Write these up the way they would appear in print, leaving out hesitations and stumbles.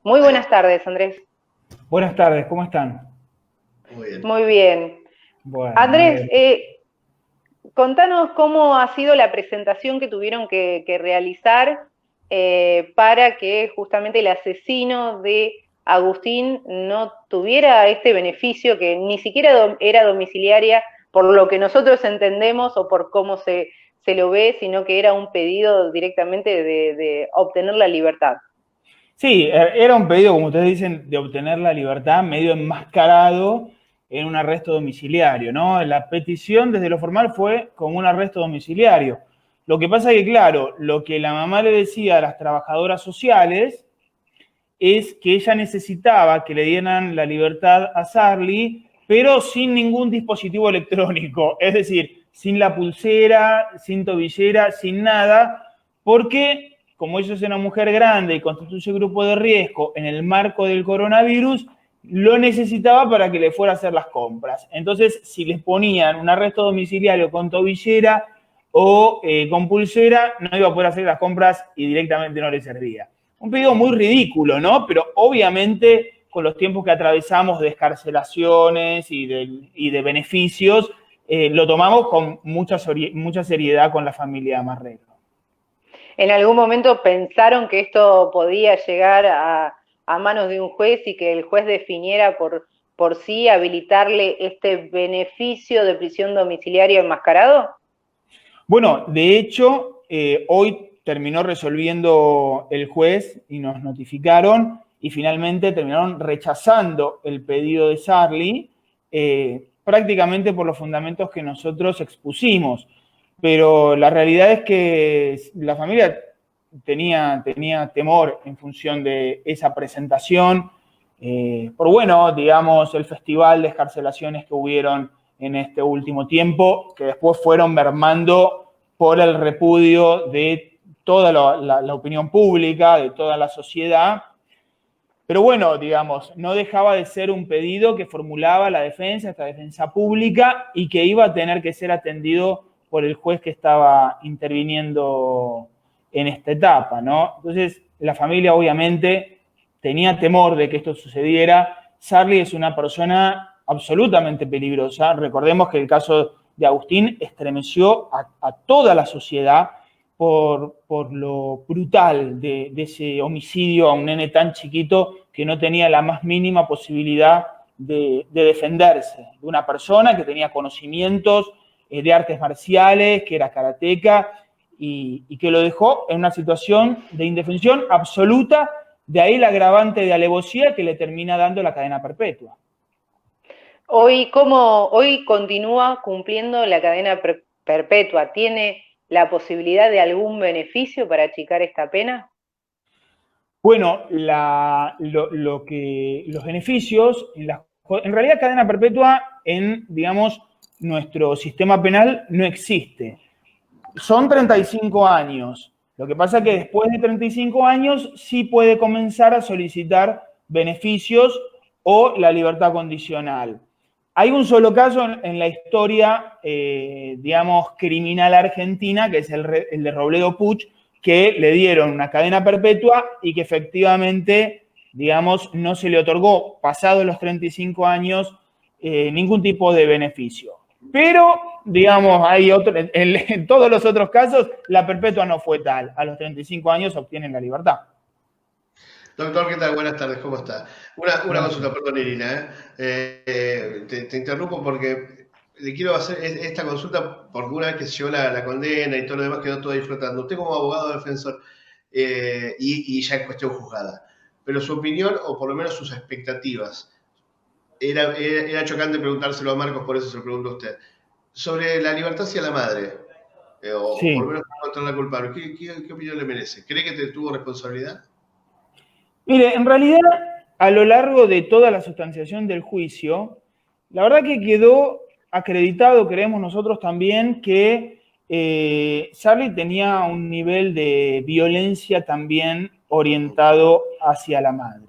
Muy buenas tardes, Andrés. Buenas tardes, ¿cómo están? Muy bien. Muy bien. Bueno, me Andrés, alegro. contanos cómo ha sido la presentación que tuvieron que realizar para que justamente el asesino de Agustín no tuviera este beneficio que ni siquiera era domiciliaria por lo que nosotros entendemos o por cómo se lo ve, sino que era un pedido directamente de obtener la libertad. Sí, era un pedido, como ustedes dicen, de obtener la libertad medio enmascarado en un arresto domiciliario, ¿no? La petición desde lo formal fue como un arresto domiciliario. Lo que pasa es que, claro, lo que la mamá le decía a las trabajadoras sociales es que ella necesitaba que le dieran la libertad a Sarli, pero sin ningún dispositivo electrónico, es decir, sin la pulsera, sin tobillera, sin nada, porque como ella es una mujer grande y constituye grupo de riesgo en el marco del coronavirus, lo necesitaba para que le fuera a hacer las compras. Entonces, si les ponían un arresto domiciliario con tobillera o con pulsera, no iba a poder hacer las compras y directamente no le servía. Un pedido muy ridículo, ¿no? Pero obviamente con los tiempos que atravesamos de escarcelaciones y de beneficios, lo tomamos con mucha seriedad con la familia Marrero. ¿En algún momento pensaron que esto podía llegar a manos de un juez y que el juez definiera por sí habilitarle este beneficio de prisión domiciliaria enmascarado? Bueno, de hecho, hoy terminó resolviendo el juez y nos notificaron y finalmente terminaron rechazando el pedido de Sarli, prácticamente por los fundamentos que nosotros expusimos. Pero la realidad es que la familia tenía temor en función de esa presentación, por bueno, digamos, el festival de escarcelaciones que hubieron en este último tiempo, que después fueron mermando por el repudio de toda la opinión pública, de toda la sociedad. Pero bueno, digamos, no dejaba de ser un pedido que formulaba la defensa, esta defensa pública, y que iba a tener que ser atendido por el juez que estaba interviniendo en esta etapa, ¿no? Entonces, la familia obviamente tenía temor de que esto sucediera. Sarli es una persona absolutamente peligrosa. Recordemos que el caso de Agustín estremeció a toda la sociedad por lo brutal de ese homicidio a un nene tan chiquito que no tenía la más mínima posibilidad de defenderse, de una persona que tenía conocimientos de artes marciales, que era karateca y que lo dejó en una situación de indefensión absoluta, de ahí el agravante de alevosía que le termina dando la cadena perpetua. Hoy continúa cumpliendo la cadena perpetua. ¿Tiene la posibilidad de algún beneficio para achicar esta pena? Bueno, los beneficios, en realidad cadena perpetua en, digamos, nuestro sistema penal no existe. Son 35 años. Lo que pasa es que después de 35 años sí puede comenzar a solicitar beneficios o la libertad condicional. Hay un solo caso en la historia, digamos, criminal argentina, que es el de Robledo Puch, que le dieron una cadena perpetua y que efectivamente, digamos, no se le otorgó, pasados los 35 años, ningún tipo de beneficio. Pero, digamos, hay en todos los otros casos, la perpetua no fue tal. A los 35 años obtienen la libertad. Doctor, ¿qué tal? Buenas tardes, ¿cómo está? Una Buenas consulta, tardes. perdón, Irina. Te interrumpo porque le quiero hacer esta consulta porque una vez que se llevó la condena y todo lo demás quedó todo disfrutando. Usted como abogado defensor y ya en cuestión juzgada, pero su opinión o por lo menos sus expectativas, era chocante preguntárselo a Marcos, por eso se lo pregunto a usted, sobre la libertad hacia la madre, o por lo Sí. menos encontrar la culpable. ¿Qué opinión le merece? ¿Cree que tuvo responsabilidad? Mire, en realidad, a lo largo de toda la sustanciación del juicio, la verdad que quedó acreditado, creemos nosotros también, que Charlie tenía un nivel de violencia también orientado hacia la madre.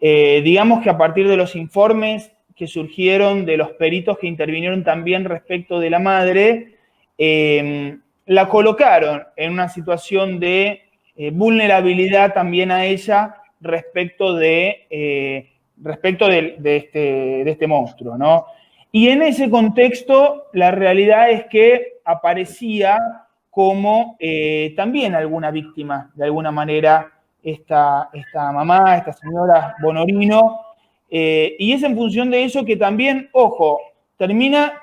Digamos que a partir de los informes que surgieron de los peritos que intervinieron también respecto de la madre, la colocaron en una situación de vulnerabilidad también a ella respecto de este monstruo, ¿no? Y en ese contexto, la realidad es que aparecía como también alguna víctima, de alguna manera, esta mamá, esta señora Bonorino, y es en función de eso que también, ojo, termina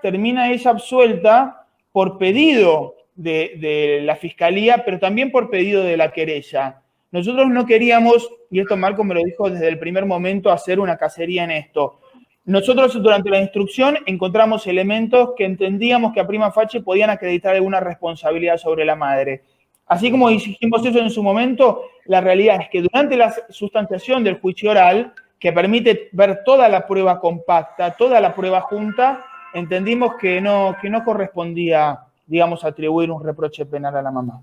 ella absuelta por pedido de la Fiscalía, pero también por pedido de la querella. Nosotros no queríamos, y esto Marco me lo dijo desde el primer momento, hacer una cacería en esto. Nosotros durante la instrucción encontramos elementos que entendíamos que a prima facie podían acreditar alguna responsabilidad sobre la madre. Así como dijimos eso en su momento, la realidad es que durante la sustanciación del juicio oral, que permite ver toda la prueba compacta, toda la prueba junta, entendimos que no correspondía, digamos, atribuir un reproche penal a la mamá.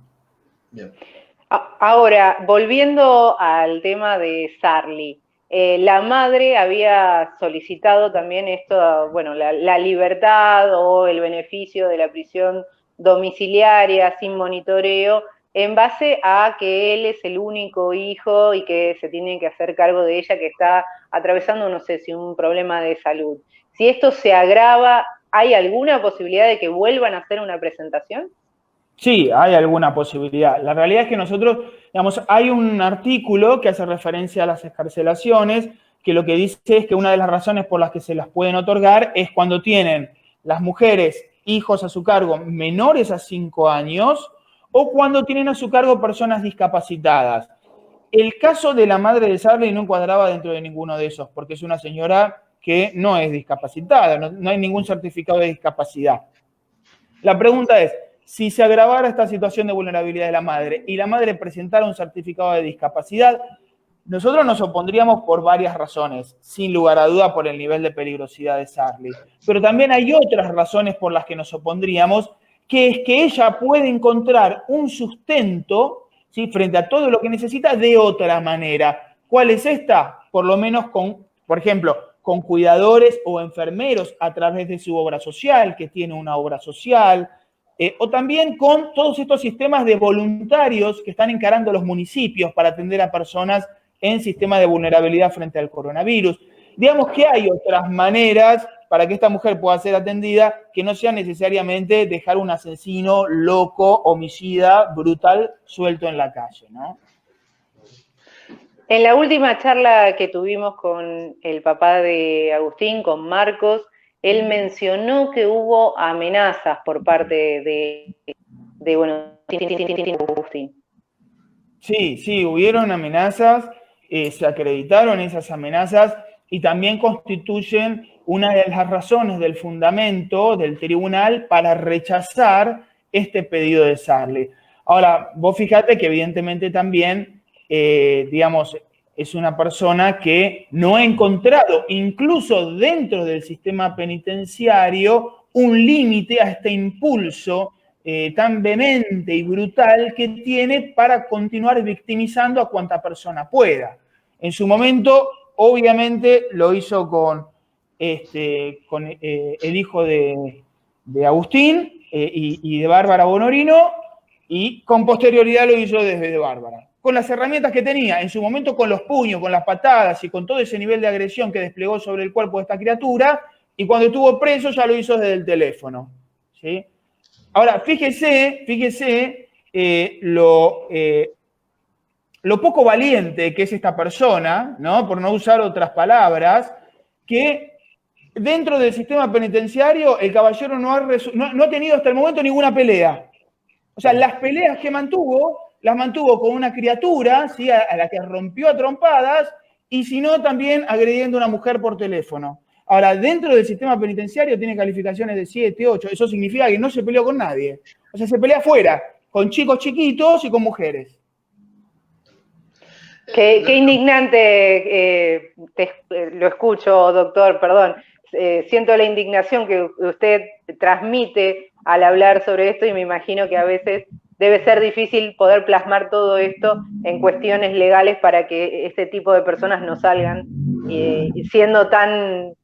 Bien. Ahora, volviendo al tema de Sarli, la madre había solicitado también esto, bueno, la libertad o el beneficio de la prisión domiciliaria sin monitoreo, en base a que él es el único hijo y que se tiene que hacer cargo de ella, que está atravesando, no sé si un problema de salud. Si esto se agrava, ¿hay alguna posibilidad de que vuelvan a hacer una presentación? Sí, hay alguna posibilidad. La realidad es que nosotros, digamos, hay un artículo que hace referencia a las excarcelaciones, que lo que dice es que una de las razones por las que se las pueden otorgar es cuando tienen las mujeres hijos a su cargo menores a 5 años o cuando tienen a su cargo personas discapacitadas. El caso de la madre de Sarli no encuadraba dentro de ninguno de esos, porque es una señora que no es discapacitada, no hay ningún certificado de discapacidad. La pregunta es, si se agravara esta situación de vulnerabilidad de la madre y la madre presentara un certificado de discapacidad, nosotros nos opondríamos por varias razones, sin lugar a duda por el nivel de peligrosidad de Sarli. Pero también hay otras razones por las que nos opondríamos, que es que ella puede encontrar un sustento, ¿sí?, frente a todo lo que necesita de otra manera. ¿Cuál es esta? Por lo menos con, por ejemplo, con cuidadores o enfermeros a través de su obra social, que tiene una obra social, o también con todos estos sistemas de voluntarios que están encarando los municipios para atender a personas en sistema de vulnerabilidad frente al coronavirus. Digamos que hay otras maneras para que esta mujer pueda ser atendida que no sea necesariamente dejar un asesino loco, homicida, brutal, suelto en la calle, ¿no? En la última charla que tuvimos con el papá de Agustín, con Marcos, él mencionó que hubo amenazas por parte de bueno, Agustín. Sí, hubieron amenazas, se acreditaron esas amenazas y también constituyen una de las razones del fundamento del tribunal para rechazar este pedido de Sarli. Ahora, vos fíjate que evidentemente también, digamos, es una persona que no ha encontrado, incluso dentro del sistema penitenciario, un límite a este impulso tan vehemente y brutal que tiene para continuar victimizando a cuanta persona pueda. En su momento, obviamente, lo hizo con el hijo de Agustín y de Bárbara Bonorino, y con posterioridad lo hizo desde Bárbara. Con las herramientas que tenía, en su momento con los puños, con las patadas y con todo ese nivel de agresión que desplegó sobre el cuerpo de esta criatura, y cuando estuvo preso ya lo hizo desde el teléfono, ¿sí? Ahora, fíjese lo poco valiente que es esta persona, ¿no?, por no usar otras palabras, que dentro del sistema penitenciario el caballero no ha tenido hasta el momento ninguna pelea. O sea, las peleas que las mantuvo con una criatura, ¿sí?, a la que rompió a trompadas, y si no, también agrediendo a una mujer por teléfono. Ahora, dentro del sistema penitenciario tiene calificaciones de 7, 8, eso significa que no se peleó con nadie. O sea, se pelea afuera, con chicos chiquitos y con mujeres. Qué indignante, lo escucho, doctor, perdón. Siento la indignación que usted transmite al hablar sobre esto y me imagino que a veces debe ser difícil poder plasmar todo esto en cuestiones legales para que este tipo de personas no salgan siendo tan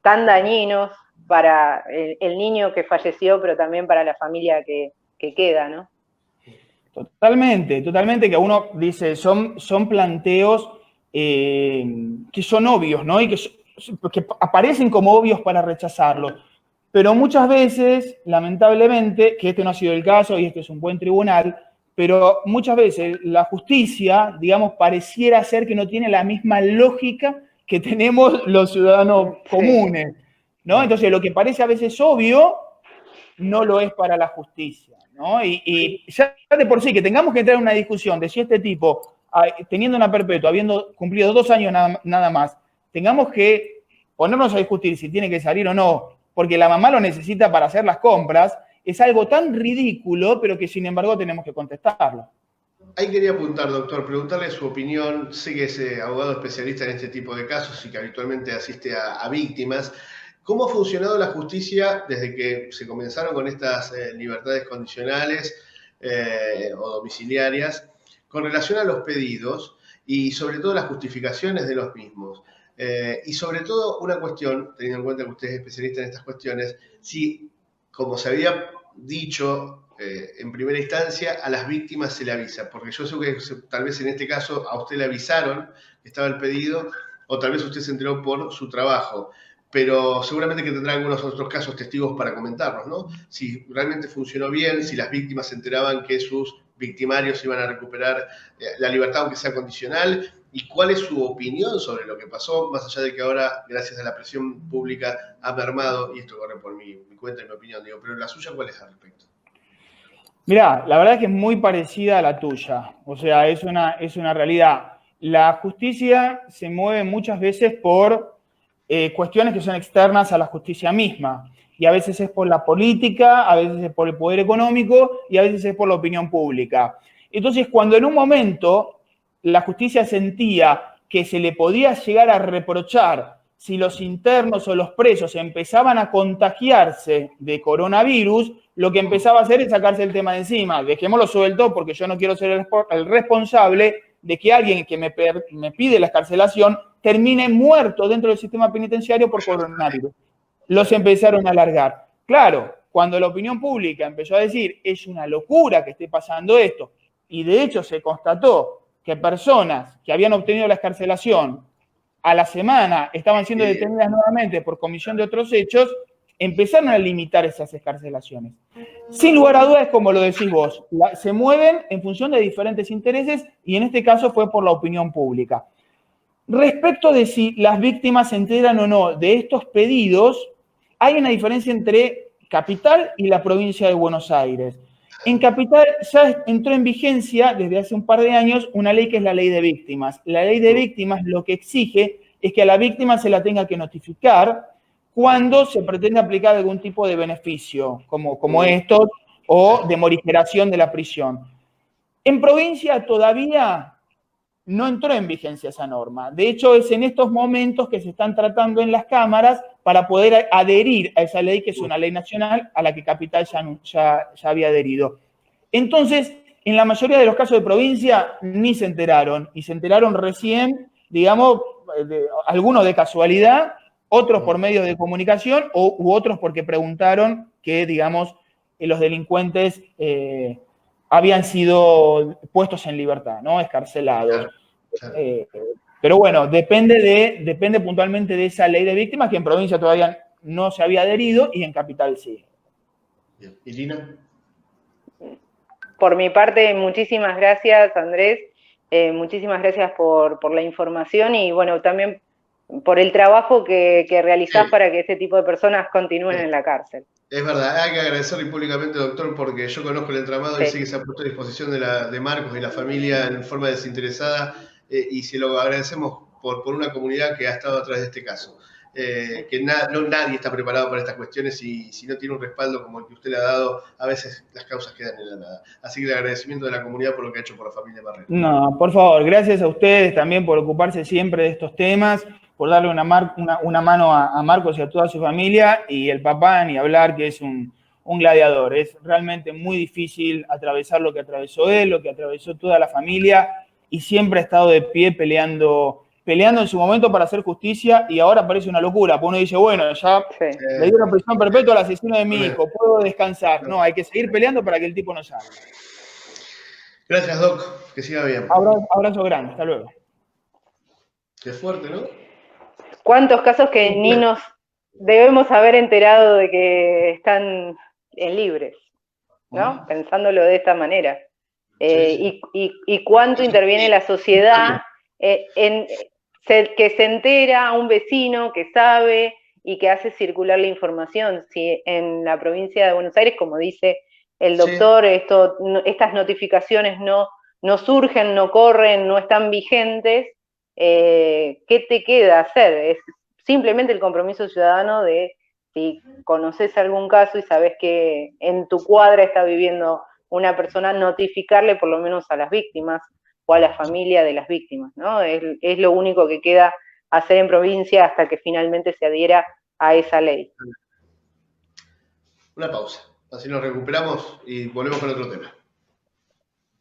dañinos para el niño que falleció, pero también para la familia que queda, ¿no? Totalmente, totalmente, que uno dice, son planteos que son obvios, ¿no? Y que aparecen como obvios para rechazarlos. Pero muchas veces, lamentablemente, que este no ha sido el caso y este es un buen tribunal, pero muchas veces la justicia, digamos, pareciera ser que no tiene la misma lógica que tenemos los ciudadanos comunes, ¿no? Entonces, lo que parece a veces obvio, no lo es para la justicia, ¿no? Y ya de por sí, que tengamos que entrar en una discusión de si este tipo, teniendo una perpetua, habiendo cumplido 2 años nada más, tengamos que ponernos a discutir si tiene que salir o no, porque la mamá lo necesita para hacer las compras, es algo tan ridículo, pero que sin embargo tenemos que contestarlo. Ahí quería apuntar, doctor, preguntarle su opinión. Sé que es abogado especialista en este tipo de casos y que habitualmente asiste a víctimas. ¿Cómo ha funcionado la justicia desde que se comenzaron con estas libertades condicionales o domiciliarias con relación a los pedidos y sobre todo las justificaciones de los mismos? Y sobre todo una cuestión, teniendo en cuenta que usted es especialista en estas cuestiones, si, como se había dicho en primera instancia, a las víctimas se le avisa, porque yo sé que tal vez en este caso a usted le avisaron que estaba el pedido, o tal vez usted se enteró por su trabajo, pero seguramente que tendrá algunos otros casos testigos para comentarnos, ¿no? Si realmente funcionó bien, si las víctimas se enteraban que sus victimarios iban a recuperar la libertad, aunque sea condicional, y cuál es su opinión sobre lo que pasó, más allá de que ahora, gracias a la presión pública, ha mermado, y esto corre por mi cuenta y mi opinión, digo, pero la suya, ¿cuál es al respecto? Mirá, la verdad es que es muy parecida a la tuya, o sea, es una realidad. La justicia se mueve muchas veces por cuestiones que son externas a la justicia misma, y a veces es por la política, a veces es por el poder económico y a veces es por la opinión pública. Entonces, cuando en un momento la justicia sentía que se le podía llegar a reprochar si los internos o los presos empezaban a contagiarse de coronavirus, lo que empezaba a hacer es sacarse el tema de encima. Dejémoslo suelto porque yo no quiero ser el responsable de que alguien que me pide la excarcelación termine muerto dentro del sistema penitenciario por coronavirus. Los empezaron a alargar. Claro, cuando la opinión pública empezó a decir es una locura que esté pasando esto, y de hecho se constató que personas que habían obtenido la excarcelación a la semana estaban siendo detenidas nuevamente por comisión de otros hechos, empezaron a limitar esas excarcelaciones. Sin lugar a dudas, como lo decís vos, se mueven en función de diferentes intereses y en este caso fue por la opinión pública. Respecto de si las víctimas se enteran o no de estos pedidos, hay una diferencia entre Capital y la provincia de Buenos Aires. En Capital ya entró en vigencia desde hace un par de años una ley que es la ley de víctimas. La ley de víctimas lo que exige es que a la víctima se la tenga que notificar cuando se pretende aplicar algún tipo de beneficio, como estos, o de morigeración de la prisión. En provincia todavía no entró en vigencia esa norma. De hecho, es en estos momentos que se están tratando en las cámaras para poder adherir a esa ley, que es una ley nacional a la que Capital ya había adherido. Entonces, en la mayoría de los casos de provincia ni se enteraron, y se enteraron recién, digamos, algunos de casualidad, otros por medio de comunicación u otros porque preguntaron que, digamos, los delincuentes habían sido puestos en libertad, ¿no? Escarcelados. Claro. Pero bueno, depende puntualmente de esa ley de víctimas, que en provincia todavía no se había adherido y en Capital sí. Bien. ¿Y Lina? Por mi parte, muchísimas gracias, Andrés. Muchísimas gracias por la información y, bueno, también por el trabajo que realizás para que este tipo de personas continúen en la cárcel. Es verdad, hay que agradecerle públicamente, doctor, porque yo conozco el entramado y sé que se ha puesto a disposición de Marcos y la familia en forma desinteresada y se lo agradecemos por una comunidad que ha estado atrás de este caso. Que nadie está preparado para estas cuestiones y si no tiene un respaldo como el que usted le ha dado, a veces las causas quedan en la nada. Así que el agradecimiento de la comunidad por lo que ha hecho por la familia Barrera. No, por favor, gracias a ustedes también por ocuparse siempre de estos temas, por darle una mano a Marcos y a toda su familia, y el papá, ni hablar, que es un gladiador. Es realmente muy difícil atravesar lo que atravesó él, lo que atravesó toda la familia, y siempre ha estado de pie peleando en su momento para hacer justicia, y ahora parece una locura, porque uno dice, bueno, ya le dieron prisión perpetua al asesino de mi hijo, puedo descansar. No, hay que seguir peleando para que el tipo no salga. Gracias, Doc. Que siga bien. Abrazo grande, hasta luego. Qué fuerte, ¿no? ¿Cuántos casos que ni nos debemos haber enterado de que están en libres, ¿no? Pensándolo de esta manera. Sí. Y cuánto interviene la sociedad que se entera a un vecino que sabe y que hace circular la información. Si en la provincia de Buenos Aires, como dice el doctor, estas notificaciones no surgen, no corren, no están vigentes, ¿qué te queda hacer? Es simplemente el compromiso ciudadano de, si conoces algún caso y sabes que en tu cuadra está viviendo una persona, notificarle por lo menos a las víctimas o a la familia de las víctimas, ¿no? Es lo único que queda hacer en provincia hasta que finalmente se adhiera a esa ley. Una pausa, así nos recuperamos y volvemos con otro tema.